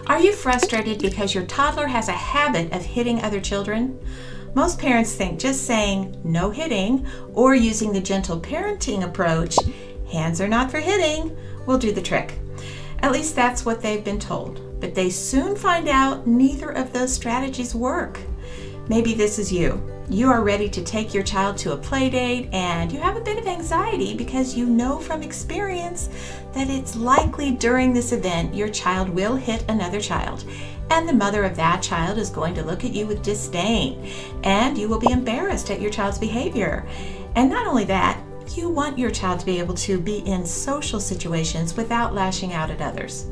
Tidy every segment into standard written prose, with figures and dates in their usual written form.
Are you frustrated because your toddler has a habit of hitting other children? Most parents think just saying no hitting or using the gentle parenting approach, hands are not for hitting, will do the trick. At least that's what they've been told. But they soon find out neither of those strategies work. Maybe this is you. You are ready to take your child to a play date and you have a bit of anxiety because you know from experience that it's likely during this event your child will hit another child, and the mother of that child is going to look at you with disdain, and you will be embarrassed at your child's behavior. And not only that, you want your child to be able to be in social situations without lashing out at others.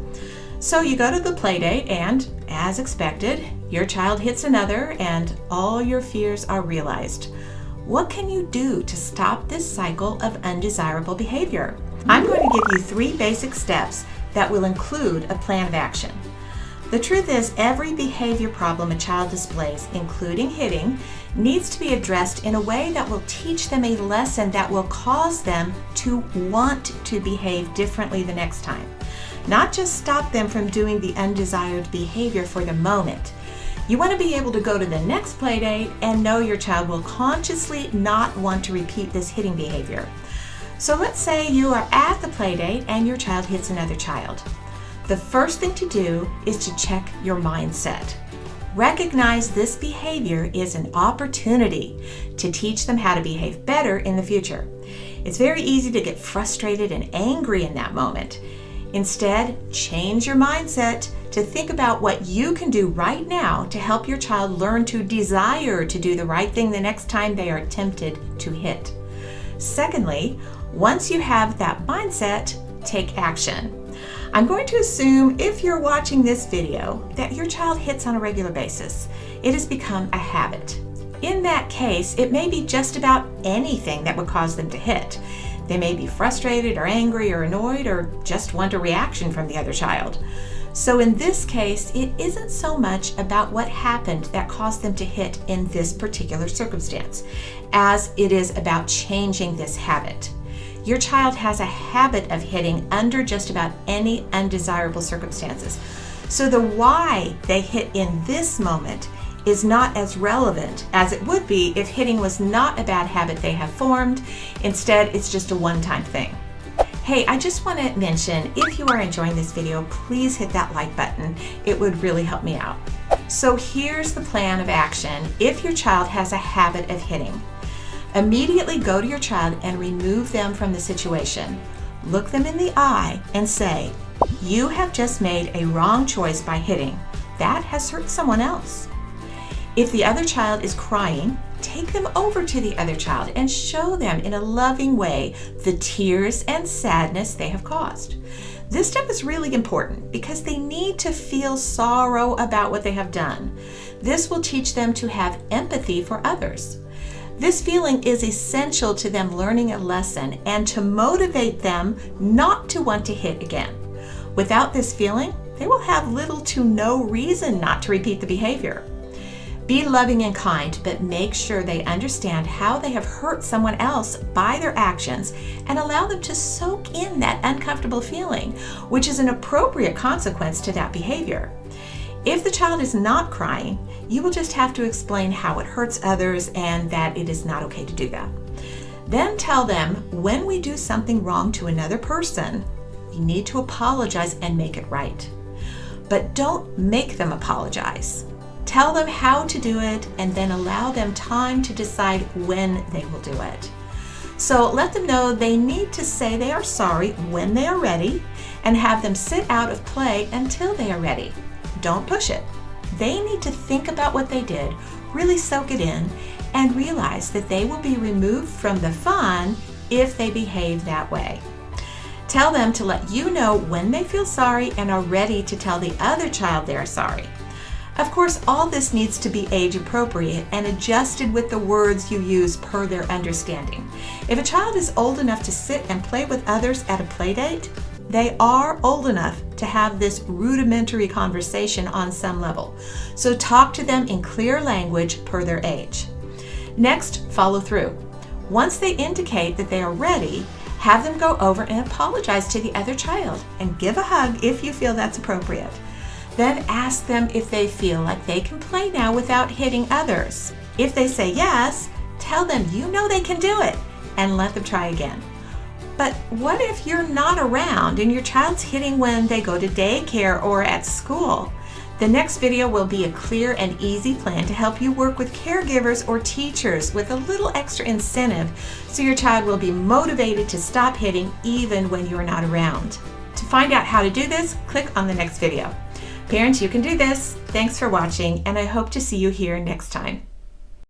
So you go to the play date and, as expected, your child hits another and all your fears are realized. What can you do to stop this cycle of undesirable behavior? I'm going to give you 3 basic steps that will include a plan of action. The truth is, every behavior problem a child displays, including hitting, needs to be addressed in a way that will teach them a lesson that will cause them to want to behave differently the next time. Not just stop them from doing the undesired behavior for the moment. You want to be able to go to the next play date and know your child will consciously not want to repeat this hitting behavior. So let's say you are at the play date and your child hits another child. The first thing to do is to check your mindset. Recognize this behavior is an opportunity to teach them how to behave better in the future. It's very easy to get frustrated and angry in that moment. Instead, change your mindset to think about what you can do right now to help your child learn to desire to do the right thing the next time they are tempted to hit. Secondly, once you have that mindset, take action. I'm going to assume if you're watching this video that your child hits on a regular basis. It has become a habit. In that case, it may be just about anything that would cause them to hit. They may be frustrated or angry or annoyed or just want a reaction from the other child. So in this case, it isn't so much about what happened that caused them to hit in this particular circumstance, as it is about changing this habit. Your child has a habit of hitting under just about any undesirable circumstances. So the why they hit in this moment is not as relevant as it would be if hitting was not a bad habit they have formed. Instead, it's just a one-time thing. Hey, I just want to mention, if you are enjoying this video, please hit that like button. It would really help me out. So here's the plan of action if your child has a habit of hitting. Immediately go to your child and remove them from the situation. Look them in the eye and say, "You have just made a wrong choice by hitting. That has hurt someone else." If the other child is crying, take them over to the other child and show them in a loving way the tears and sadness they have caused. This step is really important because they need to feel sorrow about what they have done. This will teach them to have empathy for others. This feeling is essential to them learning a lesson and to motivate them not to want to hit again. Without this feeling, they will have little to no reason not to repeat the behavior. Be loving and kind, but make sure they understand how they have hurt someone else by their actions and allow them to soak in that uncomfortable feeling, which is an appropriate consequence to that behavior. If the child is not crying, you will just have to explain how it hurts others and that it is not okay to do that. Then tell them when we do something wrong to another person, you need to apologize and make it right. But don't make them apologize. Tell them how to do it and then allow them time to decide when they will do it. So let them know they need to say they are sorry when they are ready and have them sit out of play until they are ready. Don't push it. They need to think about what they did, really soak it in, and realize that they will be removed from the fun if they behave that way. Tell them to let you know when they feel sorry and are ready to tell the other child they are sorry. Of course, all this needs to be age appropriate and adjusted with the words you use per their understanding. If a child is old enough to sit and play with others at a play date, they are old enough to have this rudimentary conversation on some level. So talk to them in clear language per their age. Next, follow through. Once they indicate that they are ready, have them go over and apologize to the other child and give a hug if you feel that's appropriate. Then ask them if they feel like they can play now without hitting others. If they say yes, tell them you know they can do it and let them try again. But what if you're not around and your child's hitting when they go to daycare or at school? The next video will be a clear and easy plan to help you work with caregivers or teachers with a little extra incentive so your child will be motivated to stop hitting even when you're not around. To find out how to do this, click on the next video. Parents, you can do this. Thanks for watching, and I hope to see you here next time.